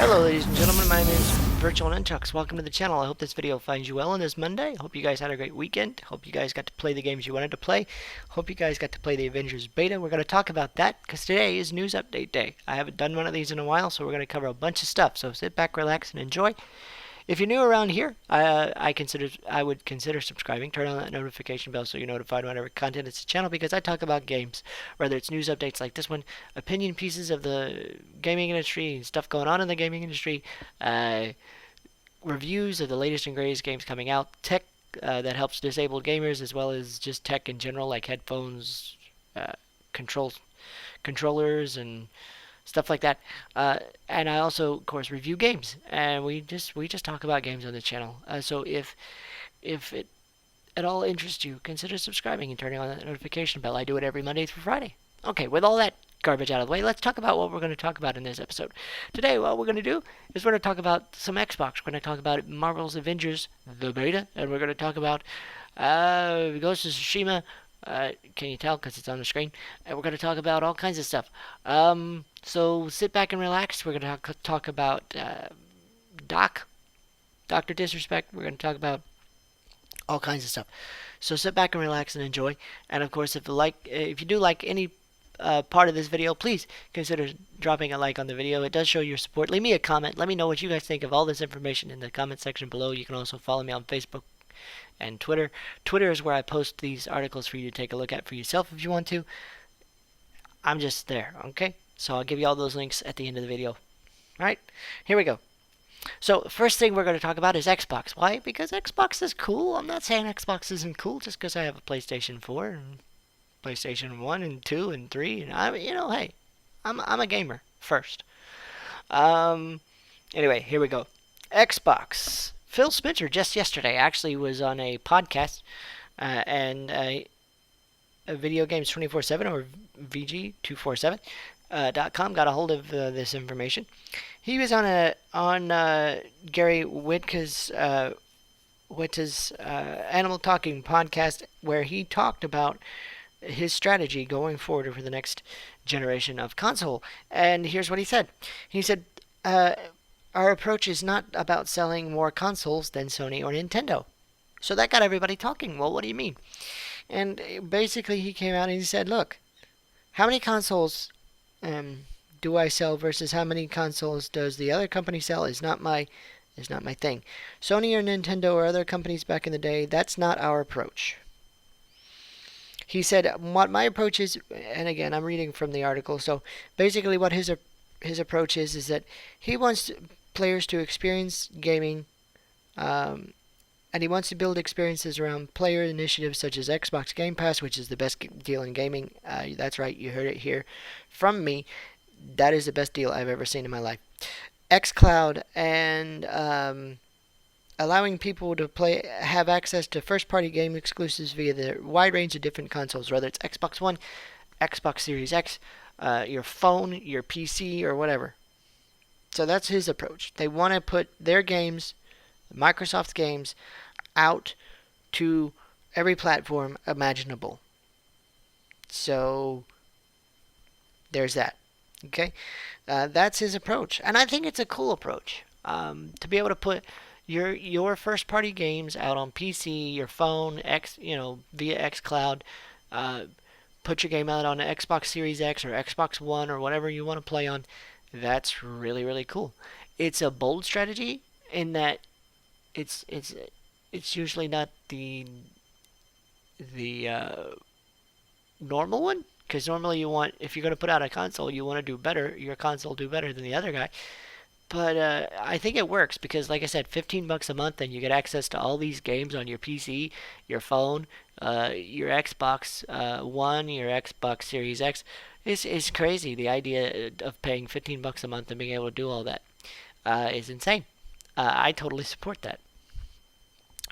Hello ladies and gentlemen, my name is VirtualNunchucks. Welcome to the channel. I hope this video finds you well on this Monday. Hope you guys had a great weekend. Hope you guys got to play the games you wanted to play. Hope you guys got to play the Avengers Beta. We're going to talk about that because today is News Update Day. I haven't done one of these in a while, so we're going to cover a bunch of stuff. So sit back, relax, and enjoy. If you're new around here, I would consider subscribing. Turn on that notification bell so you're notified whenever content hits the channel, because I talk about games, whether it's news updates like this one, opinion pieces of the gaming industry, stuff going on in the gaming industry, reviews of the latest and greatest games coming out, tech that helps disabled gamers, as well as just tech in general, like headphones, uh, controllers, and stuff like that. And I also, of course, review games, and we just talk about games on the channel. So if it at all interests you, consider subscribing and turning on that notification bell. I do it every Monday through Friday. Okay, with all that garbage out of the way, let's talk about what we're going to talk about in this episode. Today, what we're going to do is we're going to talk about some Xbox. We're going to talk about Marvel's Avengers, the beta, and we're going to talk about Ghost of Tsushima. Can you tell? Because it's on the screen. And we're going to talk about all kinds of stuff. So sit back and relax. We're going to talk about Doc, Doctor Disrespect. We're going to talk about all kinds of stuff. So sit back and relax and enjoy. And of course, if you do like any part of this video, please consider dropping a like on the video. It does show your support. Leave me a comment. Let me know what you guys think of all this information in the comment section below. You can also follow me on Facebook and Twitter. Twitter is where I post these articles for you to take a look at for yourself if you want to. I'm just there, okay? So I'll give you all those links at the end of the video. Alright, here we go. So first thing we're going to talk about is Xbox. Why? Because Xbox is cool. I'm not saying Xbox isn't cool just because I have a PlayStation 4 and PlayStation 1 and 2 and 3. And hey, I'm a gamer first. Anyway, here we go. Xbox. Phil Spencer just yesterday actually was on a podcast and Video Games 24/7 or VG247.com got a hold of this information. He was on Gary Whittaker's Animal Talking podcast, where he talked about his strategy going forward for the next generation of console. And here's what he said. He said, our approach is not about selling more consoles than Sony or Nintendo. So that got everybody talking. Well, what do you mean? And basically he came out and he said, look, how many consoles do I sell versus how many consoles does the other company sell is not my thing. Sony or Nintendo or other companies back in the day, that's not our approach. He said, what my approach is, and again, I'm reading from the article, so basically what his approach is that he wants players to experience gaming, and he wants to build experiences around player initiatives such as Xbox Game Pass, which is the best deal in gaming. That's right, you heard it here from me. That is the best deal I've ever seen in my life. xCloud, and allowing people to have access to first-party game exclusives via the wide range of different consoles, whether it's Xbox One, Xbox Series X, your phone, your PC, or whatever. So that's his approach. They want to put their games, Microsoft's games, out to every platform imaginable. So there's that. Okay, that's his approach, and I think it's a cool approach. To be able to put your first-party games out on PC, your phone, via xCloud. Put your game out on an Xbox Series X or Xbox One or whatever you want to play on. That's really, really cool. It's a bold strategy in that it's usually not the normal one, because normally if you're going to put out a console, you want to do better, your console do better than the other guy. But I think it works because, like I said, $15 a month, and you get access to all these games on your PC, your phone, your Xbox One, your Xbox Series X. It's crazy. The idea of paying $15 a month and being able to do all that is insane. I totally support that.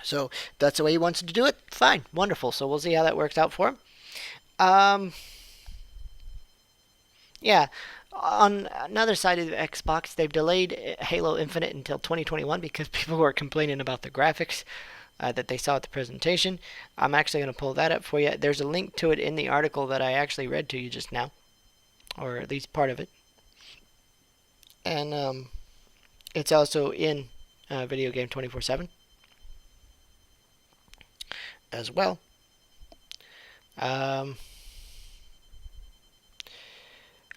So that's the way he wants to do it. Fine, wonderful. So we'll see how that works out for him. Yeah. On another side of the Xbox, they've delayed Halo Infinite until 2021 because people were complaining about the graphics that they saw at the presentation. I'm actually going to pull that up for you. There's a link to it in the article that I actually read to you just now, or at least part of it. And It's also in Video Game 24/7 as well. Um,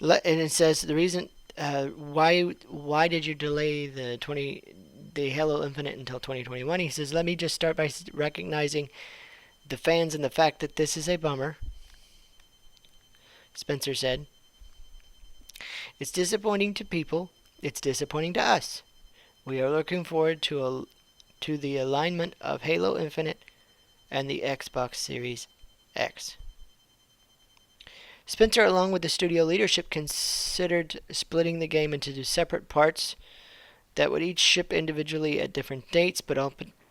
and it says the reason why did you delay the Halo Infinite until 2021? He says, let me just start by recognizing the fans and the fact that this is a bummer. Spencer said, it's disappointing to people. It's disappointing to us. We are looking forward to the alignment of Halo Infinite and the Xbox Series X. Spencer, along with the studio leadership, considered splitting the game into separate parts that would each ship individually at different dates, but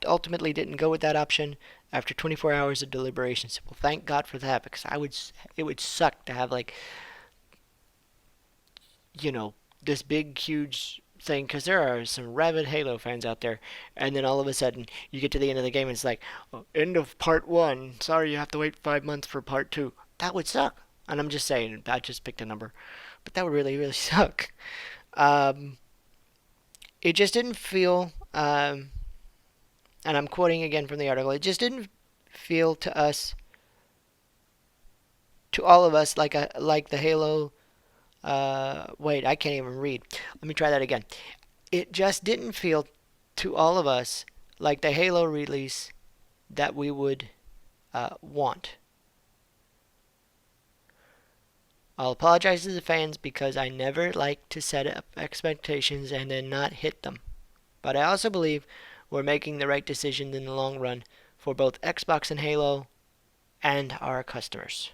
ultimately didn't go with that option after 24 hours of deliberations. Well, thank God for that, because it would suck to have, like, this big, huge thing, because there are some rabid Halo fans out there, and then all of a sudden you get to the end of the game and it's like, oh, end of part 1. Sorry, you have to wait 5 months for part 2. That would suck. And I'm just saying, I just picked a number, but that would really, really suck. Um, it just didn't feel, and I'm quoting again from the article, it just didn't feel to us, to all of us, like the Halo. Wait, I can't even read. Let me try that again. It just didn't feel to all of us like the Halo release that we would want. I'll apologize to the fans because I never like to set up expectations and then not hit them. But I also believe we're making the right decision in the long run for both Xbox and Halo and our customers.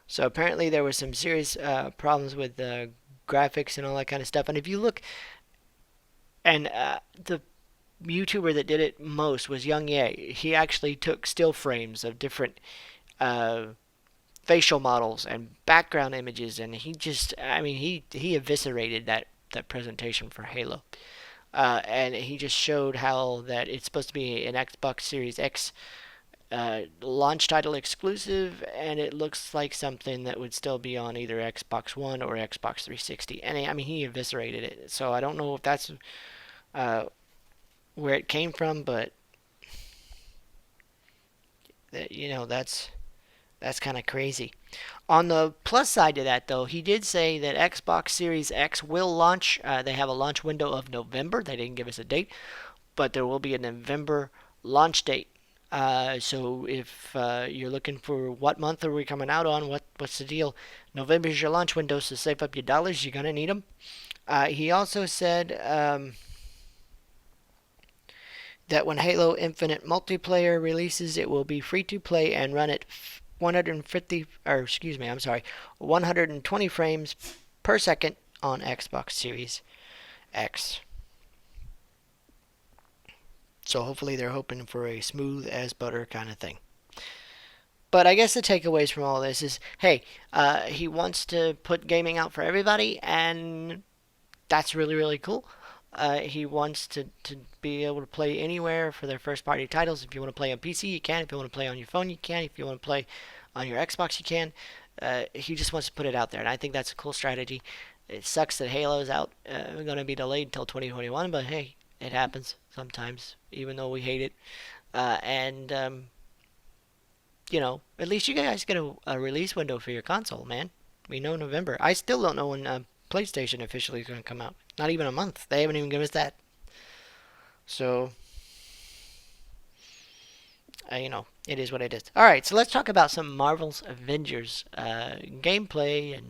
So apparently there was some serious problems with the graphics and all that kind of stuff. And if you look, and the YouTuber that did it most was Young Ye. He actually took still frames of different uh, facial models and background images, and he eviscerated that presentation for Halo. And he just showed how that it's supposed to be an Xbox Series X launch title exclusive, and it looks like something that would still be on either Xbox One or Xbox 360. And he eviscerated it. So I don't know if that's uh, where it came from, but that's kind of crazy. On the plus side to that, though, he did say that Xbox Series X will launch. They have a launch window of November. They didn't give us a date, but there will be a November launch date. So if you're looking for what month are we coming out on, what's the deal? November is your launch window, so save up your dollars. You're gonna need them. He also said that when Halo Infinite multiplayer releases, it will be free to play and run at 150, or excuse me, I'm sorry, 120 frames per second on Xbox Series X. So hopefully they're hoping for a smooth as butter kind of thing. But I guess the takeaways from all this is, hey, he wants to put gaming out for everybody, and that's really, really cool. He wants to be able to play anywhere for their first party titles. If you want to play on PC, you can. If you want to play on your phone, you can. If you want to play on your Xbox, you can. He just wants to put it out there, and I think that's a cool strategy. It sucks that Halo's out, going to be delayed until 2021, but hey, it happens sometimes, even though we hate it. And at least you guys get a release window for your console, man. We know November. I still don't know when PlayStation officially is going to come out. Not even a month. They haven't even given us that. So, it is what it is. All right, so let's talk about some Marvel's Avengers gameplay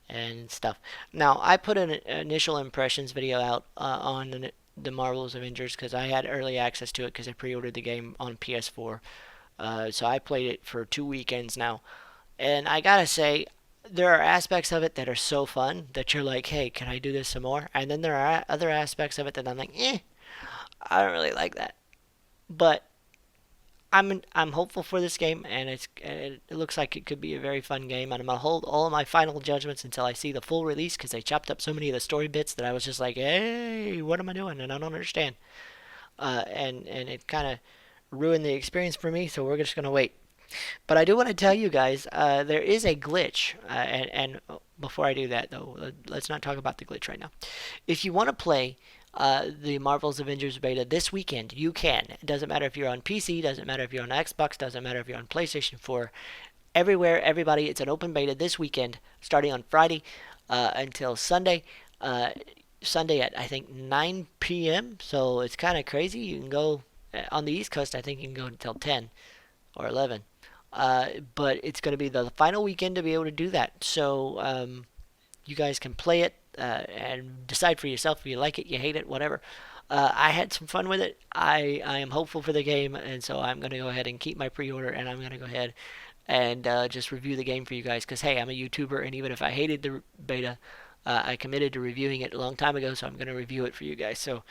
and stuff. Now, I put an initial impressions video out on the Marvel's Avengers because I had early access to it because I pre-ordered the game on PS4. So I played it for 2 weekends now. And I gotta say, there are aspects of it that are so fun that you're like, hey, can I do this some more? And then there are other aspects of it that I'm like, I don't really like that. But I'm hopeful for this game, and it looks like it could be a very fun game. And I'm gonna hold all of my final judgments until I see the full release because they chopped up so many of the story bits that I was just like, hey, what am I doing? And I don't understand. And it kind of ruined the experience for me. So we're just gonna wait. But I do want to tell you guys, there is a glitch, and before I do that though, let's not talk about the glitch right now. If you want to play the Marvel's Avengers beta this weekend, you can. It doesn't matter if you're on PC, doesn't matter if you're on Xbox, doesn't matter if you're on PlayStation 4. Everywhere, everybody, it's an open beta this weekend, starting on Friday until Sunday. Sunday at I think 9 p.m. So it's kind of crazy. You can go on the East Coast. I think you can go until 10 or 11. But it's going to be the final weekend to be able to do that. So you guys can play it and decide for yourself if you like it, you hate it, whatever. I had some fun with it. I am hopeful for the game, and so I'm going to go ahead and keep my pre-order, and I'm going to go ahead and just review the game for you guys. Because hey, I'm a YouTuber, and even if I hated the beta, I committed to reviewing it a long time ago, so I'm going to review it for you guys. So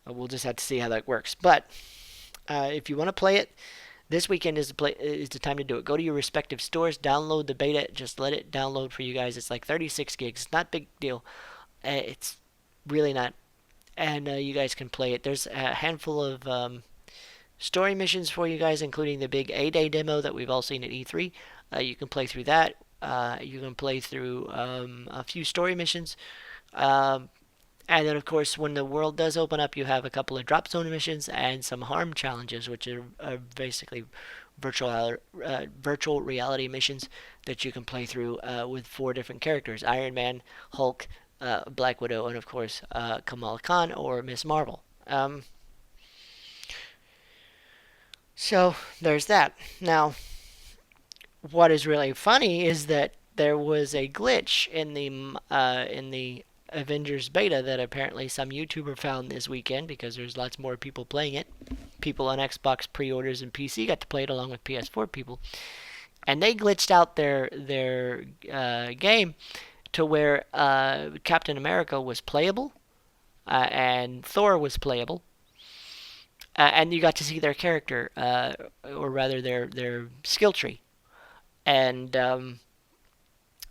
we'll just have to see how that works. But if you want to play it, this weekend is the time to do it. Go to your respective stores, download the beta, just let it download for you guys. It's like 36 gigs. It's not a big deal. It's really not. And you guys can play it. There's a handful of story missions for you guys, including the big A-Day demo that we've all seen at E3. You can play through that. You can play through a few story missions. Um, and then, of course, when the world does open up, you have a couple of drop zone missions and some harm challenges, which are basically virtual reality missions that you can play through with four different characters: Iron Man, Hulk, Black Widow, and of course Kamala Khan or Miss Marvel. So there's that. Now, what is really funny is that there was a glitch in the Avengers beta that apparently some YouTuber found this weekend because there's lots more people playing it. People on Xbox pre-orders and PC got to play it along with PS4 people, and they glitched out their game to where Captain America was playable and Thor was playable, and you got to see their character, or rather their skill tree. And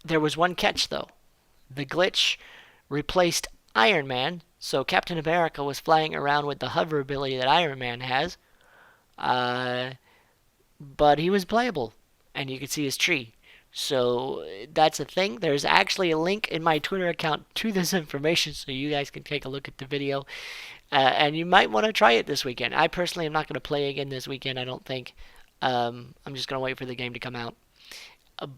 there was one catch though. The glitch replaced Iron Man, so Captain America was flying around with the hover ability that Iron Man has, uh, but he was playable, and you could see his tree. So that's a thing. There's actually a link in my Twitter account to this information, so you guys can take a look at the video, and you might want to try it this weekend. I personally am not going to play again this weekend. I don't think. I'm just going to wait for the game to come out.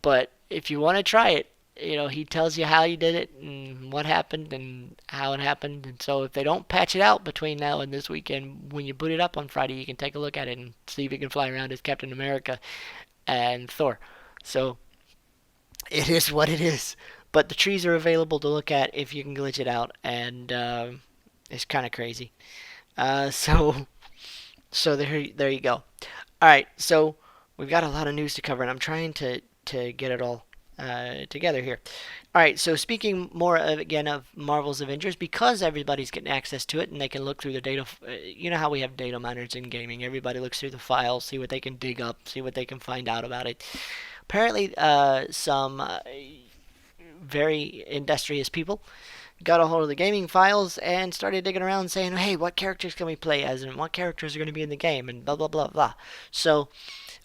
But if you want to try it, he tells you how he did it and what happened and how it happened. And so if they don't patch it out between now and this weekend, when you boot it up on Friday, you can take a look at it and see if you can fly around as Captain America and Thor. So it is what it is. But the trees are available to look at if you can glitch it out, and it's kind of crazy. So there you go. All right, so we've got a lot of news to cover, and I'm trying to get it all together here. All right, so speaking more again of Marvel's Avengers, because everybody's getting access to it and they can look through the data. You know how we have data miners in gaming. Everybody looks through the files, see what they can dig up, see what they can find out about it. Apparently, some very industrious people got a hold of the gaming files and started digging around saying, hey, what characters can we play as and what characters are going to be in the game and blah, blah, blah, blah. So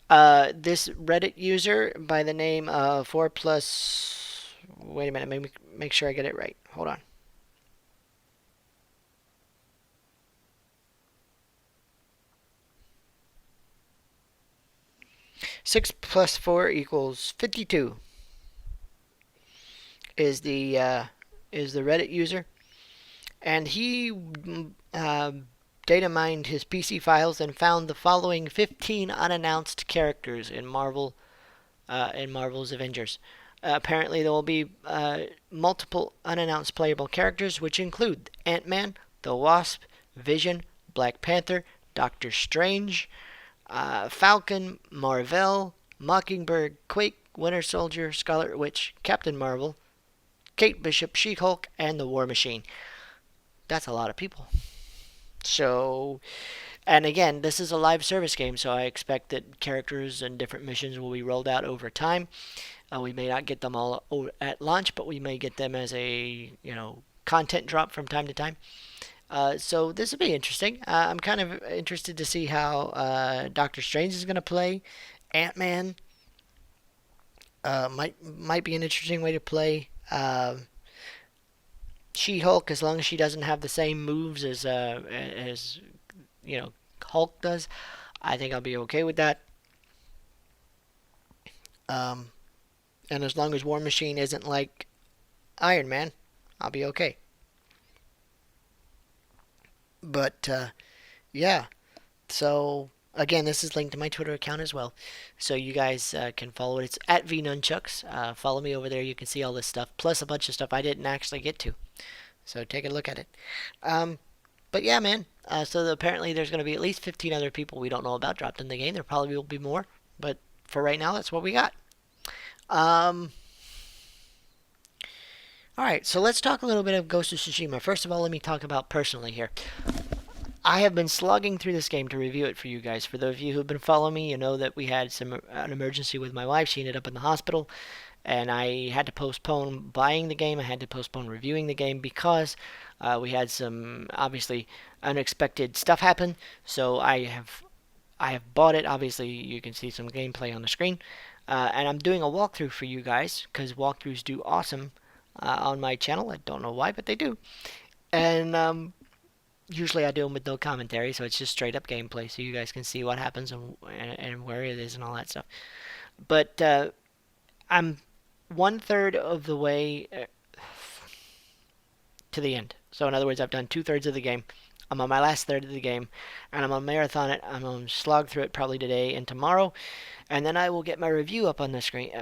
this Reddit user by the name of 4 plus... Wait a minute, make sure I get it right. Hold on. Six plus 4 equals 52 is the Reddit user, and he uh, data mined his PC files and found the following 15 unannounced characters in Marvel's Avengers. Apparently, there will be multiple unannounced playable characters, which include Ant-Man, the Wasp, Vision, Black Panther, Doctor Strange, Falcon, Marvel, Mockingbird, Quake, Winter Soldier, Scarlet Witch, Captain Marvel, Kate Bishop, She-Hulk, and the War Machine. That's a lot of people. So, and again, this is a live service game, so I expect that characters and different missions will be rolled out over time. We may not get them all at launch, but we may get them as a content drop from time to time. So this will be interesting. I'm kind of interested to see how Doctor Strange is going to play, Ant-Man might be an interesting way to play. She-Hulk, as long as she doesn't have the same moves as Hulk does, I think I'll be okay with that. Um, and as long as War Machine isn't like Iron Man, I'll be okay. But yeah, so again, this is linked to my Twitter account as well, so you guys can follow it. It's at VNunchucks. Follow me over there. You can see all this stuff, plus a bunch of stuff I didn't actually get to. So take a look at it. Um, but yeah, man. So apparently there's going to be at least 15 other people we don't know about dropped in the game. There probably will be more, but for right now, that's what we got. Um, all right, so let's talk a little bit of Ghost of Tsushima. First of all, let me talk about personally here. I have been slugging through this game to review it for you guys. For those of you who've been following me, you know that we had an emergency with my wife. She ended up in the hospital, and I had to postpone buying the game. I had to postpone reviewing the game because we had some obviously unexpected stuff happen. So I have bought it. Obviously, you can see some gameplay on the screen, and I'm doing a walkthrough for you guys because walkthroughs do awesome on my channel. I don't know why, but they do. And usually I do them with no commentary, so it's just straight up gameplay, so you guys can see what happens and where it is and all that stuff. But I'm 1/3 of the way to the end. So in other words, I've done 2/3 of the game. I'm on my last third of the game, and I'm on marathon it. I'm gonna slog through it probably today and tomorrow, and then I will get my review up on the screen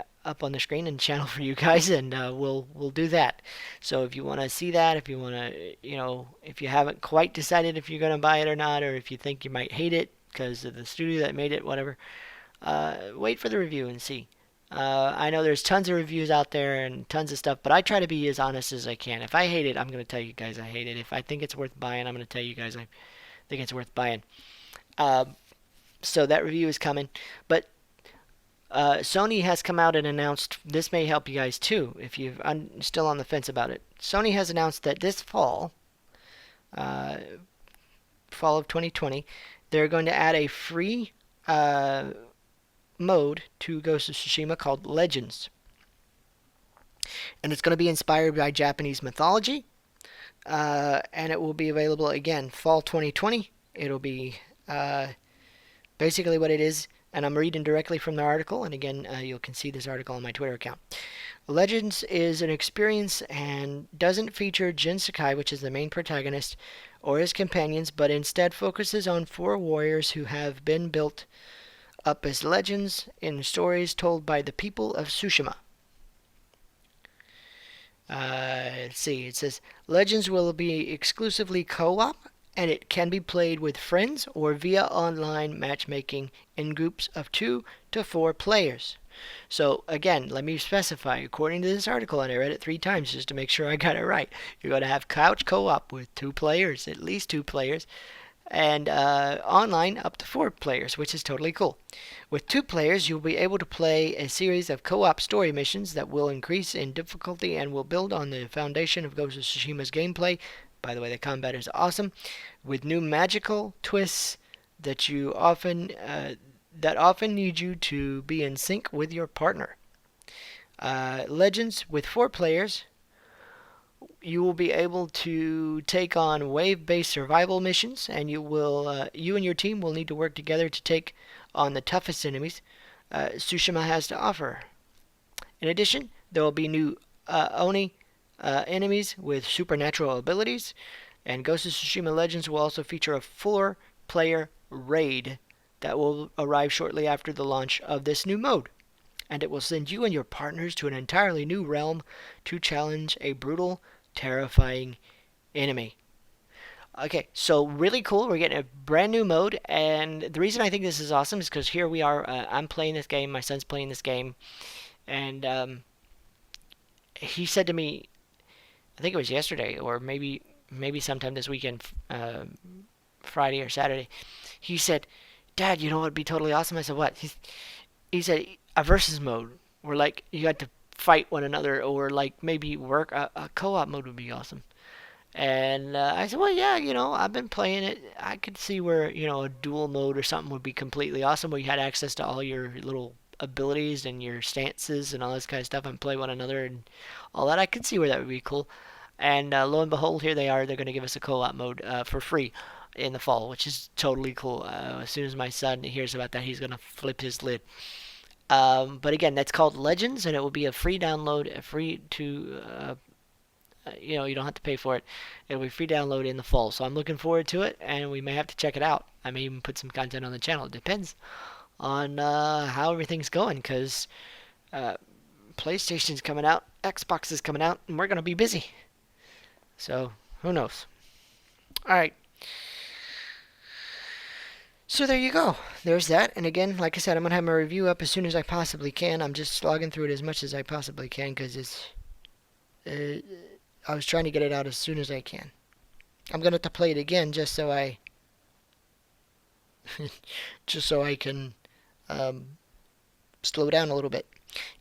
and channel for you guys, and we'll do that. So if you want to see that, if you want to, if you haven't quite decided if you're gonna buy it or not, or if you think you might hate it because of the studio that made it, whatever, wait for the review and see. I know there's tons of reviews out there and tons of stuff, but I try to be as honest as I can. If I hate it, I'm going to tell you guys I hate it. If I think it's worth buying, I'm going to tell you guys I think it's worth buying. Uh, so that review is coming. But Sony has come out and announced, this may help you guys too if you're still on the fence about it. Sony has announced that this uh, fall of 2020, they're going to add a free mode to Ghost of Tsushima called Legends. And it's going to be inspired by Japanese mythology. And it will be available again fall 2020. It'll be basically what it is. And I'm reading directly from the article. And again, you can see this article on my Twitter account. Legends is an experience and doesn't feature Jin Sakai, which is the main protagonist, or his companions, but instead focuses on 4 warriors who have been built up as legends in stories told by the people of Tsushima. Let's see, it says Legends will be exclusively co-op, and it can be played with friends or via online matchmaking in groups of 2 to 4 players. So again, let me specify, according to this article, and I read it 3 times just to make sure I got it right, you're going to have couch co-op with 2 players, at least 2 players, and online up to 4 players, which is totally cool. With 2 players, you'll be able to play a series of co-op story missions that will increase in difficulty and will build on the foundation of Ghost of Tsushima's gameplay. By the way, the combat is awesome, with new magical twists that often need you to be in sync with your partner. Legends with 4 players, you will be able to take on wave-based survival missions, and you and your team will need to work together to take on the toughest enemies Tsushima has to offer. In addition, there will be new Oni enemies with supernatural abilities, and Ghost of Tsushima Legends will also feature a 4-player raid that will arrive shortly after the launch of this new mode. And it will send you and your partners to an entirely new realm to challenge a brutal, terrifying enemy. Okay, so really cool. We're getting a brand new mode, and the reason I think this is awesome is because here we are. I'm playing this game. My son's playing this game, and he said to me, I think it was yesterday, or maybe sometime this weekend, Friday or Saturday. He said, "Dad, you know what would be totally awesome?" I said, "What?" He said, "A versus mode where like you had to fight one another, or like maybe work a co-op mode would be awesome." And I said, well, yeah, I've been playing it. I could see where, a dual mode or something would be completely awesome, where you had access to all your little abilities and your stances and all this kind of stuff and play one another and all that. I could see where that would be cool. And lo and behold, here they are. They're going to give us a co-op mode for free in the fall, which is totally cool. As soon as my son hears about that, he's going to flip his lid. But again, that's called Legends, and it will be a free download, a free to you don't have to pay for it. It'll be free download in the fall. So I'm looking forward to it, and we may have to check it out. I may even put some content on the channel. It depends on how everything's going, because uh, PlayStation's coming out, Xbox is coming out, and we're going to be busy. So who knows? All right. So there you go. There's that. And again, like I said, I'm going to have my review up as soon as I possibly can. I'm just slogging through it as much as I possibly can because I was trying to get it out as soon as I can. I'm going to have to play it again just so I can slow down a little bit.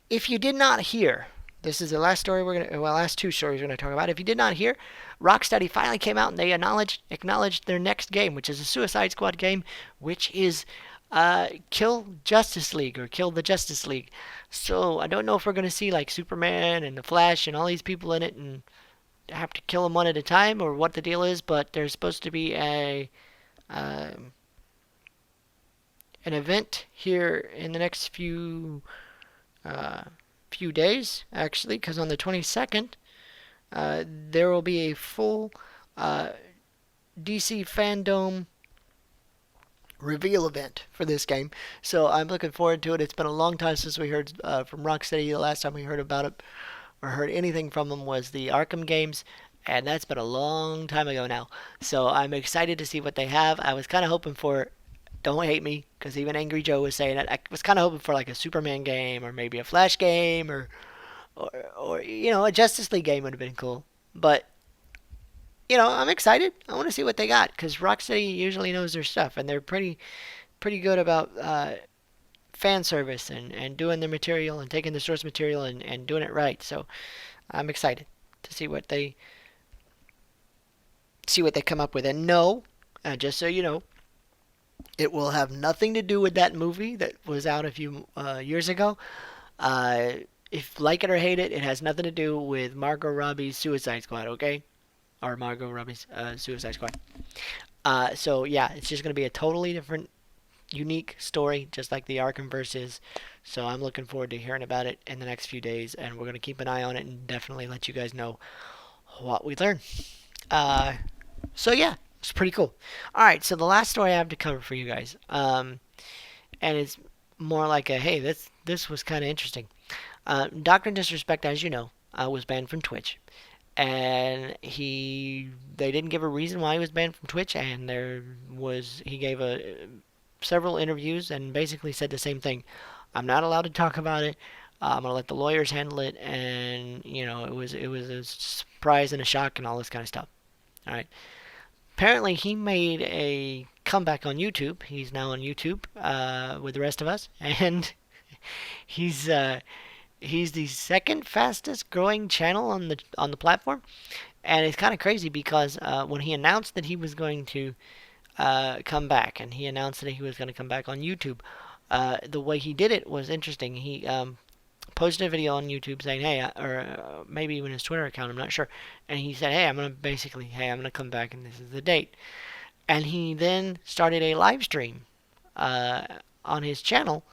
If you did not hear, this is the last story last two stories we're gonna talk about. If you did not hear, Rocksteady finally came out and they acknowledged their next game, which is a Suicide Squad game, which is Kill Justice League or Kill the Justice League. So I don't know if we're gonna see like Superman and the Flash and all these people in it and have to kill them one at a time or what the deal is, but there's supposed to be an event here in the next few days, actually, because on the 22nd, there will be a full DC fandom reveal event for this game. So I'm looking forward to it. It's been a long time since we heard from Rocksteady. The last time we heard about it or heard anything from them was the Arkham games, and that's been a long time ago now. So I'm excited to see what they have. I was kind of hoping for, don't hate me, because even Angry Joe was saying it. I was kind of hoping for like a Superman game or maybe a Flash game or a Justice League game would have been cool. But I'm excited. I want to see what they got because Rocksteady usually knows their stuff and they're pretty good about fan service and doing their material and taking the source material and doing it right. So I'm excited to see what they come up with. And no, just so you know, it will have nothing to do with that movie that was out a few years ago. If like it or hate it, it has nothing to do with Margot Robbie's Suicide Squad, okay? Or Margot Robbie's Suicide Squad. So yeah, it's just going to be a totally different, unique story, just like the Arkhamverse is. So I'm looking forward to hearing about it in the next few days, and we're going to keep an eye on it and definitely let you guys know what we learn. So yeah, it's pretty cool. All right, so the last story I have to cover for you guys, and it's more like a hey, this was kind of interesting. Doctor Disrespect, as you know, was banned from Twitch, and they didn't give a reason why he was banned from Twitch, and he gave several interviews and basically said the same thing. I'm not allowed to talk about it. I'm gonna let the lawyers handle it, and it was a surprise and a shock and all this kind of stuff. All right. Apparently, he made a comeback on YouTube. He's now on YouTube with the rest of us, and he's the second fastest growing channel on the platform. And it's kind of crazy because when he announced that he was going to come back, and he announced that he was going to come back on YouTube, the way he did it was interesting. He posted a video on YouTube saying, hey, or maybe even his Twitter account, I'm not sure. And he said, hey, I'm going to come back and this is the date. And he then started a live stream on his channel,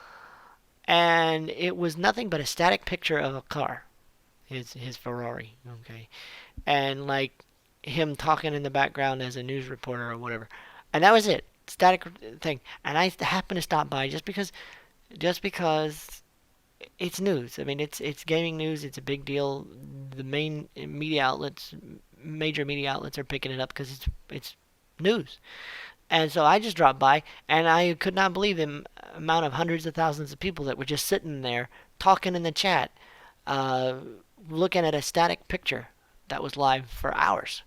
and it was nothing but a static picture of a car, his Ferrari, okay, and like him talking in the background as a news reporter or whatever, and that was it, static thing. And I happened to stop by just because it's news. I mean, it's gaming news. It's a big deal. The major media outlets are picking it up because it's news. And so I just dropped by, and I could not believe the amount of hundreds of thousands of people that were just sitting there talking in the chat, looking at a static picture that was live for hours.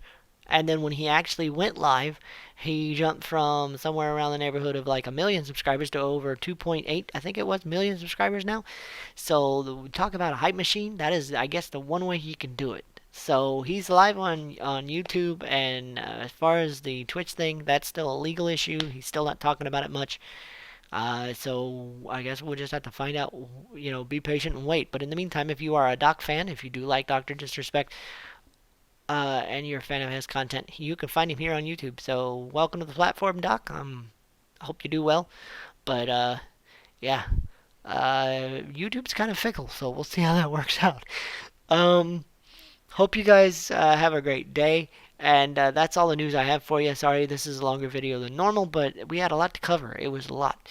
And then when he actually went live, he jumped from somewhere around the neighborhood of like 1 million subscribers to over 2.8, I think it was, million subscribers now. So talk about a hype machine. That is, I guess, the one way he can do it. So he's live on YouTube, and as far as the Twitch thing, that's still a legal issue. He's still not talking about it much. So I guess we'll just have to find out. Be patient and wait. But in the meantime, if you are a Doc fan, if you do like Doctor Disrespect, and you're a fan of his content, you can find him here on YouTube. So welcome to the platform, Doc. I hope you do well. But yeah, YouTube's kind of fickle, so we'll see how that works out. Um, Hope you guys have a great day. And that's all the news I have for you. Sorry, this is a longer video than normal, but we had a lot to cover. It was a lot.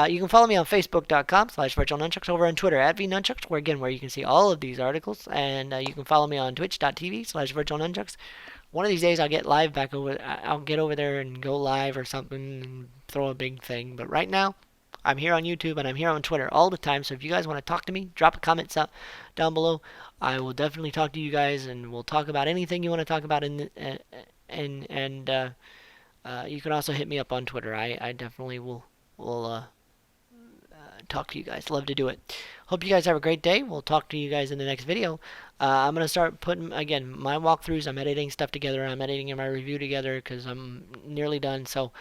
You can follow me on Facebook.com/VirtualNunchucks, over on Twitter @VNunchucks, where you can see all of these articles. And you can follow me on Twitch.tv/VirtualNunchucks. One of these days I'll get live back over. I'll get over there and go live or something and throw a big thing. But right now, I'm here on YouTube and I'm here on Twitter all the time. So if you guys want to talk to me, drop a comment down below. I will definitely talk to you guys, and we'll talk about anything you want to talk about. And you can also hit me up on Twitter. I definitely will talk to you guys. Love to do it. Hope you guys have a great day. We'll talk to you guys in the next video. I'm gonna start putting again my walkthroughs. I'm editing stuff together. I'm editing my review together because I'm nearly done. So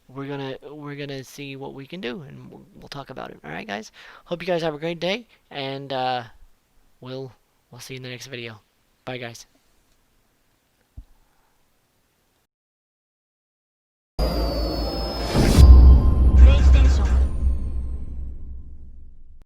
we're gonna see what we can do, and we'll talk about it. All right, guys. Hope you guys have a great day, and we'll see you in the next video. Bye, guys.